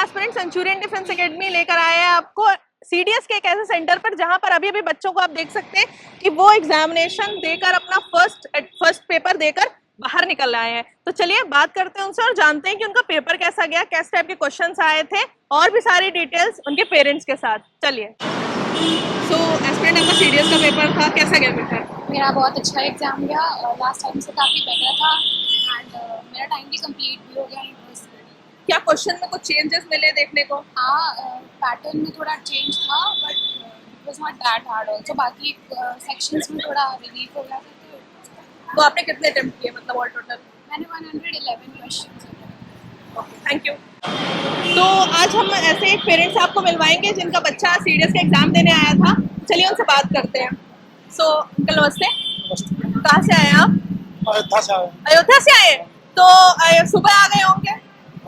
Aspirant Centurion Defence academy लेकर आए हैं आपको सीडीएस के एक ऐसे सेंटर पर जहां पर अभी अभी बच्चों को आप देख सकते हैं कि वो एग्जामिनेशन देकर अपना फर्स्ट पेपर देकर बाहर निकल आए हैं। तो चलिए बात करते हैं उनसे और जानते हैं कि उनका पेपर कैसा गया, किस टाइप के क्वेश्चंस आए थे और भी सारी डिटेल्स उनके पेरेंट्स के साथ। चलिए। सो एस्पिरेंट आपका सीडीएस का पेपर था, कैसा गया पेपर? मेरा बहुत अच्छा एग्जाम गया, लास्ट टाइम से काफ़ी बेटर था एंड मेरा टाइम भी कंप्लीट भी हो गया यूनिवर्सिटी। क्या क्वेश्चन में कुछ चेंजेस मिले देखने को? हाँ, पैटर्न में थोड़ा चेंज था but it was not that hard also. बाकी सेक्शंस में थोड़ा रिलीफ हो गया था। तो आपने कितने अटेम्प्ट किए मतलब ऑल टोटल? मैंने 111 क्वेश्चंस। Thank you. तो आज हम ऐसे एक पेरेंट्स आपको मिलवाएंगे जिनका बच्चा सीडीएस का एग्जाम देने आया था। चलिए उनसे बात करते हैं। सो अंकल नमस्ते। कहाँ से आए आप? अयोध्या से आए। अयोध्या से आए? तो सुबह आ गए होंगे?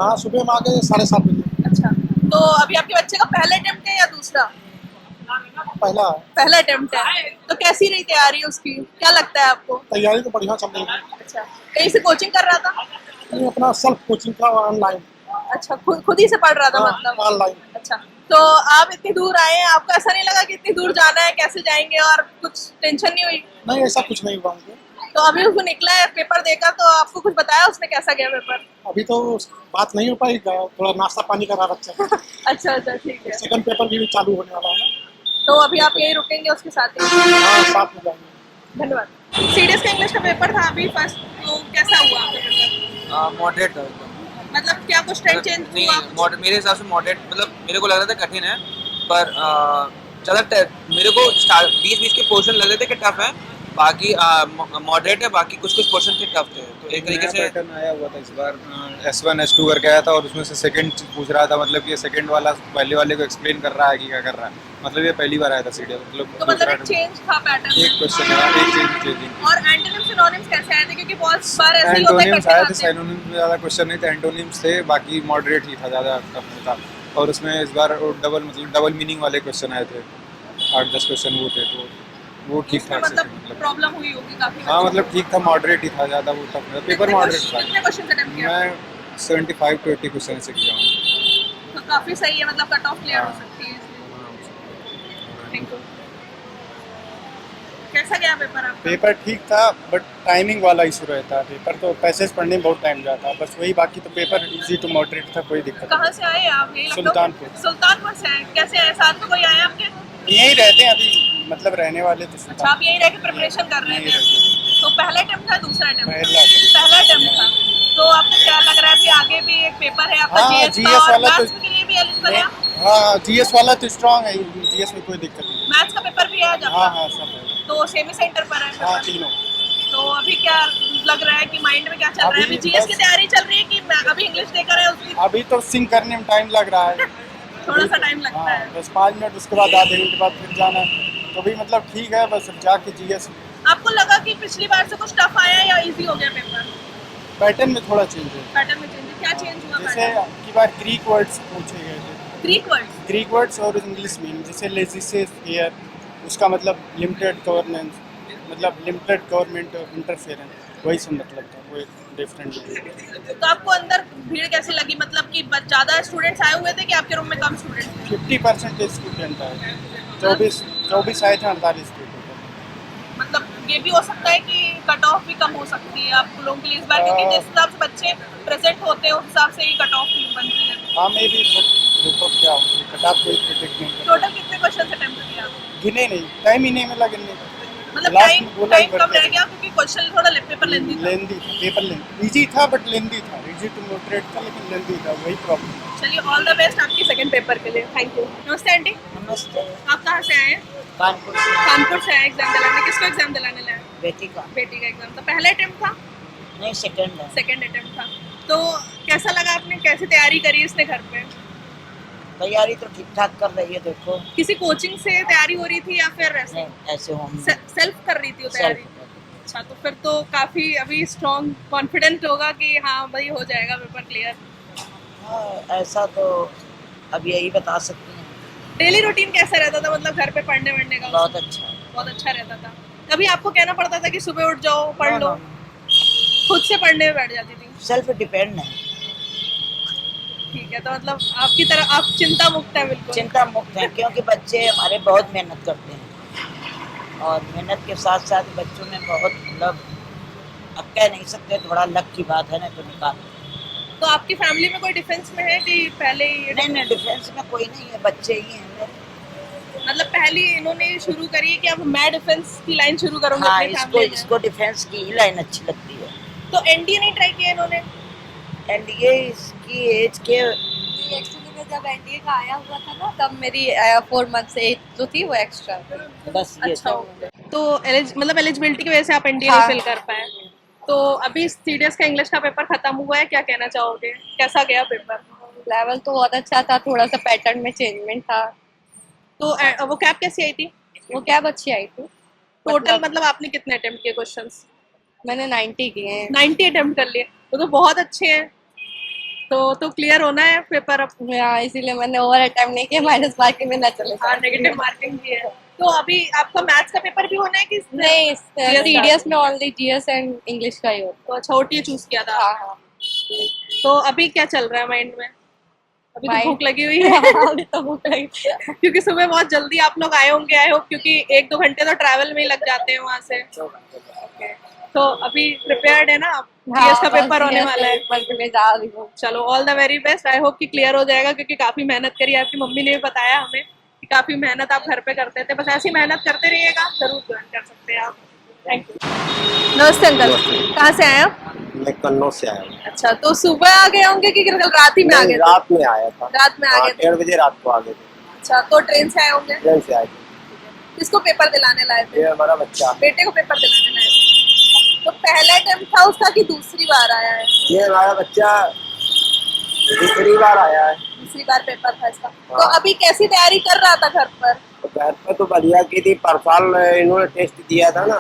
हाँ, सुबह में आ गए 7:30 बजे। अच्छा, तो अभी आपके बच्चे का पहला अटेम्प्ट है या दूसरा? पहला पहला अटेम्प्ट है। तो कैसी रही तैयारी उसकी, क्या लगता है आपको? तैयारी तो बढ़िया चल रही है। अच्छा, कहीं से कोचिंग कर रहा था? नहीं, अपना सेल्फ कोचिंग का ऑनलाइन। अच्छा, खुद ही से पढ़ रहा था मतलब? ऑनलाइन। अच्छा, तो आप इतनी दूर आए हैं, आपको ऐसा नहीं लगा कि इतनी दूर जाना है, कैसे जाएंगे और कुछ टेंशन नहीं हुई? नहीं, ऐसा कुछ नहीं हुआ मुझे। तो अभी उसको निकला है पेपर देकर, तो आपको कुछ बताया उसने कैसा गया पेपर? अभी तो बात नहीं हो पाई, थोड़ा नाश्ता पानी करा बच्चा। अच्छा अच्छा, ठीक है। सेकंड पेपर भी चालू होने वाला है। तो अभी आप यहीं रुकेंगे उसके साथ ही? हाँ, साथ में जाएंगे। धन्यवाद। सीडीएस का इंग्लिश का पेपर था अभी फर्स्ट, तो कैसा हुआ आपका पेपर? मॉडरेट था मतलब क्या कुछ ट्रेंड चेंज नहीं, हुआ? मेरे हिसाब से मॉडरेट, मतलब मेरे को लग रहा था कठिन है, पर ज़्यादा मेरे को 20-20 के पोर्शन लग रहे थे कि टफ है, बाकी मॉडरेट है, बाकी कुछ कुछ पोर्शन के टफ थे। तो एक तरीके से पैटर्न आया हुआ था इस बार, S1 S2 करके आया था और उसमें से सेकंड पूछ रहा था, मतलब कि सेकंड वाला पहले वाले को एक्सप्लेन कर रहा है कि क्या कर रहा है। मतलब ये पहली बार आया था सीडीएस, तो मतलब एक चेंज था पैटर्न एक में। क्वेश्चन है, एक चेंज। और एंटोनिम्स सिनोनिम्स कैसे आए थे, क्योंकि बहुत बार ऐसे ही होता है एंटोनिम्स कठिन आए थे, आते हैं। सिनोनिम्स में ज़्यादा क्वेश्चन नहीं थे, एंटोनिम्स थे, बाकी मॉडरेट ही था, ज़्यादा टफ नहीं था। और उसमें इस बार डबल मीनिंग वाले क्वेश्चन आए थे, 8-10 क्वेश्चन वो थे, तो वो ठीक ठाक से थे। मतलब प्रॉब्लम हुई होगी काफी? हाँ, मतलब ठीक था, मॉडरेट ही था, ज़्यादा वो टफ नहीं था। पेपर मॉडरेट था। कितने क्वेश्चन अटेम्प्ट किया? मैं 75 to 80 क्वेश्चन से किया हूँ। तो काफी सही है, मतलब कट ऑफ क्लियर हो सकती है। Thank you. कैसा गया पेपर आपका? पेपर ठीक था बट टाइमिंग वाला इशू रहता है। पेपर तो पैसेज पढ़ने में बहुत टाइम जाता है, बस वही। बाकी तो पेपर इजी टू मॉडरेट था, कोई दिक्कत कहाँ से आए आप? यही लखनऊ? सुल्तानपुर। सुल्तानपुर से आए। कैसे आए, साथ में कोई आया आपके? नहीं। यहीं रहते हैं अभी, मतलब रहने वाले तो अच्छा, आप यहीं रह के प्रिपरेशन कर रहे थे? तो पहला अटेम्प्ट था, दूसरा अटेम्प्ट? पहला अटेम्प्ट था। तो आपको क्या लग रहा है कि आगे भी एक पेपर है आपका हाँ, जीएस का, GS और वाला तो- मैथ्स के लिए भी एलिजिबल है? हाँ, जीएस वाला तो स्ट्रांग है, जीएस में कोई दिक्कत नहीं। मैथ्स का पेपर भी है आज हाँ आपका? हाँ, सब है। तो सेमी सेंटर पर है हाँ, पेपर? तीनों। तो अभी क्या लग रहा है कि माइंड में क्या चल रहा है? अभी अभी जीएस की बस- तैयारी चल रही है कि अभी इंग्लिश देकर है उसकी? अभी तो सिंक करने में टाइम लग रहा है। थोड़ा सा टाइम लगता हाँ, है। बस 5 मिनट, उसके बाद आधे घंटे बाद फिर जाना है। तो भी मतलब ठीक है, बस जाके जीएस आपको लगा कि पिछली बार से कुछ टफ आया या इजी हो गया पेपर? पैटर्न में थोड़ा चेंज है। पैटर्न में चेंज? क्या चेंज हुआ जैसे पैटर्न? की बार ग्रीक वर्ड्स पूछे गए थे। Greek words? ग्रीक वर्ड्स और इंग्लिश मीनिंग, जैसे लेजिसेस हियर, उसका मतलब लिमिटेड गवर्नेंस, मतलब लिमिटेड गवर्नमेंट इंटरफेरेंस, वही सब मतलब था। वो एक डिफरेंट। तो आपको अंदर भीड़ कैसी लगी, मतलब कि ज्यादा स्टूडेंट्स आए हुए थे कि आपके रूम में कम स्टूडेंट थे? 50% स्टूडेंट है, 24 आए थे, 48 थे total। मतलब ये भी हो सकता है कि कट ऑफ भी कम हो सकती है आप लोगों के लिए इस बार, क्योंकि जिस हिसाब से बच्चे प्रेजेंट होते हैं उस हिसाब से ही कट ऑफ बनती है। हाँ, मे भी, देखो क्या होगी, कटाप कोई प्रिडिक्ट नहीं कर। टोटल कितने क्वेश्चन अटेम्प्ट किया आपने? गिने नहीं, टाइम ही नहीं मिला गिनने का। मतलब Last टाइम में बोला ही कम करते रह थे। गया क्योंकि क्वेश्चन थोड़ा पेपर लेंदी था? लेंदी था, पेपर लेंदी, इजी था बट लेंदी था। इजी टू मॉडरेट था लेकिन लेंदी था, वही प्रॉब्लम। चलिए, ऑल द बेस्ट आपकी सेकंड पेपर के लिए। Thank you. नमस्ते आंटी। नमस्ते। आप कहाँ से आए हैं? कानपुर से। कानपुर से आए एग्जाम दिलाने। किसको एग्जाम दिलाने लाए? बेटी का। बेटी का एग्जाम था। पहला अटेम्प्ट था? नहीं, सेकंड है। सेकंड अटेम्प्ट था। तो कैसा लगा, आपने कैसे तैयारी करी इसने घर पे? तैयारी तो ठीक ठाक कर रही है, देखो। किसी कोचिंग से तैयारी हो रही थी या फिर ऐसे नहीं, ऐसे होम सेल्फ कर रही थी वो तैयारी? अच्छा, तो फिर तो काफी अभी स्ट्रॉन्ग कॉन्फिडेंट होगा कि हाँ भाई हो जाएगा पेपर क्लियर। हाँ, ऐसा तो अब यही बता सकते हैं। डेली रूटीन कैसा रहता था, मतलब घर पे पढ़ने वढ़ने का? बहुत अच्छा। बहुत अच्छा रहता था। कभी आपको कहना पड़ता था कि सुबह उठ जाओ पढ़ लो? हाँ, खुद से पढ़ने में बैठ जाती थी? सेल्फ डिपेंड है। ठीक है, तो मतलब आपकी तरह आप चिंता मुक्त है बिल्कुल। चिंता मुक्त है क्योंकि बच्चे हमारे बहुत मेहनत करते हैं और मेहनत के साथ साथ बच्चों में बहुत मतलब अब कह नहीं सकते, थोड़ा लक की बात है ना तो निकाल। तो आपकी फैमिली में कोई डिफेंस में है कि पहले ही नहीं डिफेंस में कोई नहीं है, बच्चे ही हैं मेरे। मतलब पहली इन्होंने शुरू करी है कि अब मैं डिफेंस की लाइन शुरू करूंगी हाँ अपनी इसको फैमिली में। इसको डिफेंस की ही लाइन अच्छी लगती है। तो एनडीए नहीं ट्राई किया इन्होंने? एनडीए इसकी एज के एक्चुअली में जब एनडीए का आया हुआ था ना तब मेरी 4 मंथ से एज जो थी वो एक्स्ट्रा थी। बस ये अच्छा हो गया। तो मतलब एलिजिबिलिटी की वजह से आप एनडीए हाँ। नहीं फिल कर पाए। तो अभी सीडीएस का इंग्लिश का पेपर खत्म हुआ है, क्या कहना चाहोगे, कैसा गया पेपर? लेवल तो बहुत अच्छा था, थोड़ा सा पैटर्न में चेंजमेंट था। तो वो कैप कैसी आई थी? वो कैब अच्छी आई थी। टोटल मतलब आपने कितने अटेम्प्ट किए क्वेश्चंस? मैंने 90 किए हैं। 90 अटेम्प्ट कर लिए, वो तो बहुत अच्छे हैं। तो क्लियर होना है पेपर अब। हाँ इसीलिए मैंने ओवर अटेम्प्ट नहीं किया, माइनस मार्किंग में ना चले हाँ, नेगेटिव मार्किंग भी है। तो अभी आपका मैथ्स का पेपर भी होना है कि नहीं सीडीएस में ओनली जीएस एंड इंग्लिश का ही होता तो अच्छा ओटीए चूज किया था। है। हाँ तो अभी क्या चल रहा है माइंड में? अभी तो Mind- भूख लगी हुई है अभी तो भूख लगी। क्योंकि सुबह बहुत जल्दी आप लोग आए होंगे, आई होप, क्योंकि 1-2 घंटे तो ट्रैवल में ही लग जाते हैं वहाँ से। तो अभी प्रिपेयर्ड है ना आप? जीएस का पेपर होने वाला है। पेपर के लिए जा रही हूँ। चलो all the very best, I hope कि क्लियर हो जाएगा, क्योंकि काफी मेहनत करी। आपकी मम्मी ने भी बताया हमें कि काफी मेहनत आप घर पे करते थे, बस ऐसी मेहनत करते रहिएगा, जरूर ज्वाइन कर सकते हैं आप। Thank you. नमस्ते अंकल, कहाँ से आए आप? मैं कन्नौज से आया हूँ। अच्छा, तो सुबह आ गए होंगे कि कल रात ही में आ नहीं, गए थे? रात में आया था। रात में आ हाँ, गए थे। 1:30 बजे रात को आ गए थे। अच्छा, तो ट्रेन से आए होंगे? ट्रेन से आए थे। किसको पेपर दिलाने लाए थे? ये हमारा बच्चा, बेटे को पेपर दिलाने लाए थे। तो पहला अटेम्प्ट था उसका कि दूसरी बार आया है? ये हमारा बच्चा दूसरी बार आया है। दूसरी बार पेपर था इसका। हाँ। तो अभी कैसी तैयारी कर रहा था घर पर? तो घर पर तो बढ़िया की थी, पर साल इन्होंने टेस्ट दिया था ना,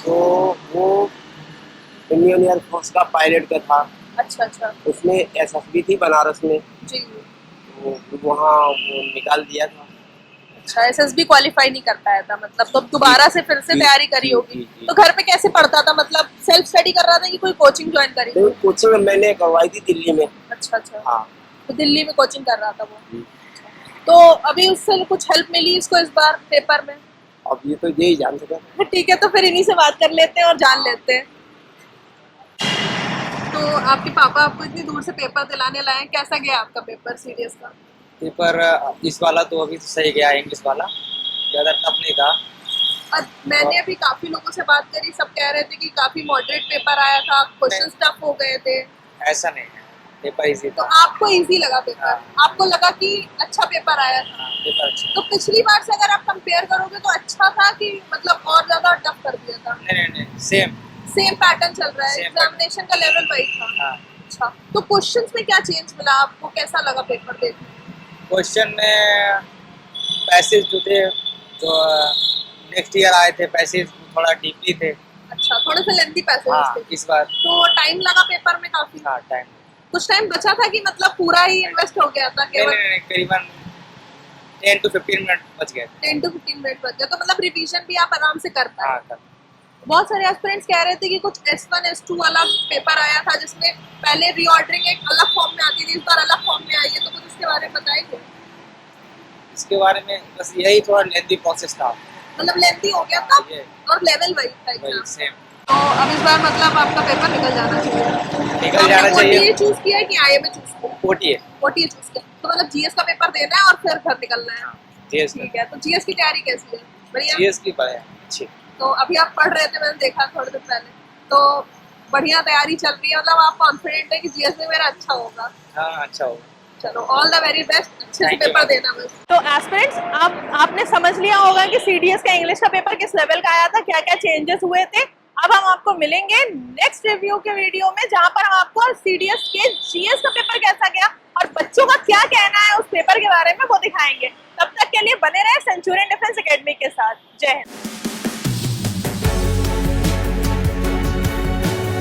तो वो इंडियन एयरफोर्स का पायलट का था। अच्छा अच्छा उसमें एसएसबी थी बनारस में, जी। तो वहाँ वो निकाल दिया था। अच्छा, एसएसबी क्वालिफाई नहीं कर पाया था मतलब, तो दोबारा से फिर से जी, तैयारी करी जी, होगी। जी, जी। तो घर पे कैसे पढ़ता था, मतलब सेल्फ स्टडी कर रहा था कि कोई कोचिंग ज्वाइन करी? तो कोचिंग मैंने करवाई थी दिल्ली में। अच्छा अच्छा, हाँ, तो दिल्ली में कोचिंग कर रहा था वो। जी। तो अभी उससे कुछ हेल्प मिली इसको इस बार पेपर में? अब ये तो यही जान सका। ठीक है, तो फिर इन्हीं से बात कर लेते हैं और जान लेते हैं। तो आपके पापा आपको इतनी दूर से पेपर दिलाने लाए हैं, कैसा गया आपका पेपर सीडीएस का? पेपर इस वाला तो अभी सही गया, इंग्लिश वाला ज़्यादा टफ नहीं था। और मैंने अभी काफी लोगों से बात करी, सब कह रहे थे कि काफी मॉडरेट पेपर आया था, क्वेश्चंस टफ हो गए थे। ऐसा नहीं है, पेपर इजी तो था। आपको इजी लगा पेपर? हाँ। आपको लगा कि अच्छा पेपर आया था? पेपर अच्छा। तो पिछली बार से अगर आप कंपेयर करोगे तो अच्छा था कि मतलब और ज्यादा टफ कर दिया था? नहीं सेम। सेम पैटर्न चल रहा है, Same एग्जामिनेशन का लेवल वही था। हाँ, अच्छा, तो क्वेश्चंस में क्या चेंज मिला आपको, कैसा लगा पेपर देखने में? क्वेश्चन में पैसेज जो थे, जो नेक्स्ट ईयर आए थे, पैसेज थोड़ा डीपली थे। अच्छा, थोड़े से लेंथी पैसेज हाँ, थे। इस बार तो टाइम लगा पेपर में काफी? हाँ टाइम। कुछ टाइम बचा था कि मतलब पूरा ही इन्वेस्ट हो गया था केवल? नहीं, करीबन 10 to 15 मिनट बच गए। 10 to 15 मिनट बच गया, तो मतलब रिवीजन भी आप आराम से कर पाए? हाँ कर। बहुत सारे एस्पिरेंट्स कह रहे थे कि कुछ S1 S2 वाला पेपर आया था जिसमें पहले रीऑर्डरिंग एक अलग फॉर्म में आती थी, इस बार अलग फॉर्म में आई है, तो कुछ इसके बारे में बताएंगे? इसके बारे में बस यही थोड़ा लेंथी प्रोसेस था। मतलब लेंथी हो गया था ये और लेवल वही था वही एग्जाम। सेम तो अब इस बार मतलब आपका पेपर निकल जाना चाहिए। निकल जाना चाहिए। OTA चूज किया है कि IMA चूज किया? OTA OTA चूज किया, तो मतलब जीएस का पेपर देना है और फिर घर निकलना है। जीएस ठीक है, तो जीएस की तैयारी कैसी है? बढ़िया? जीएस की बढ़िया अच्छी। तो अभी आप पढ़ रहे थे, मैंने देखा थोड़े दिन पहले, तो बढ़िया तैयारी चल रही है, मतलब आप कॉन्फिडेंट है कि जीएस में मेरा अच्छा होगा? हाँ अच्छा होगा। चलो ऑल द वेरी बेस्ट, अच्छे से Thank you. पेपर देना बस। तो एस्पिरेंट्स, आपने समझ लिया होगा कि सीडीएस का इंग्लिश का पेपर किस लेवल का आया था, क्या क्या चेंजेस हुए थे। अब हम आपको मिलेंगे नेक्स्ट रिव्यू के वीडियो में, जहां पर हम आपको सीडीएस के जीएस का पेपर कैसा गया और बच्चों का क्या कहना है उस पेपर के बारे में वो दिखाएंगे। तब तक के लिए बने रहे सेंचुरियन डिफेंस एकेडमी के साथ। जय हिंद।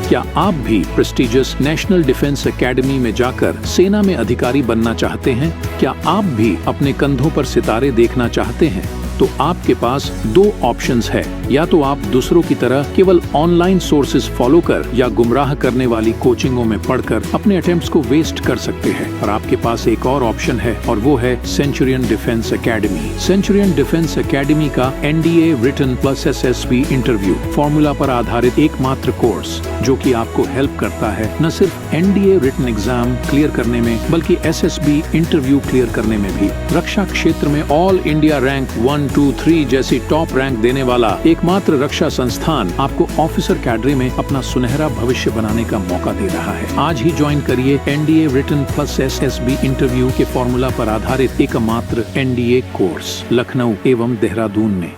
क्या आप भी प्रेस्टिजियस नेशनल डिफेंस एकेडमी में जाकर सेना में अधिकारी बनना चाहते हैं? क्या आप भी अपने कंधों पर सितारे देखना चाहते हैं? तो आपके पास दो ऑप्शंस है। या तो आप दूसरों की तरह केवल ऑनलाइन सोर्सेज फॉलो कर या गुमराह करने वाली कोचिंगों में पढ़कर अपने अटेम्प्ट्स को वेस्ट कर सकते हैं। और आपके पास एक और ऑप्शन है और वो है Centurion Defence Academy. Centurion Defence Academy का NDA written plus SSB interview formula पर आधारित एकमात्र कोर्स जो कि आपको हेल्प करता है न सिर्फ NDA रिटन एग्जाम क्लियर करने में बल्कि SSB इंटरव्यू क्लियर करने में भी। रक्षा क्षेत्र में ऑल इंडिया रैंक 1, 2, 3 जैसी टॉप रैंक देने वाला एकमात्र रक्षा संस्थान आपको ऑफिसर कैडरे में अपना सुनहरा भविष्य बनाने का मौका दे रहा है। आज ही ज्वाइन करिए NDA written plus SSB interview के फॉर्मूला पर आधारित एकमात्र NDA कोर्स लखनऊ एवं देहरादून में।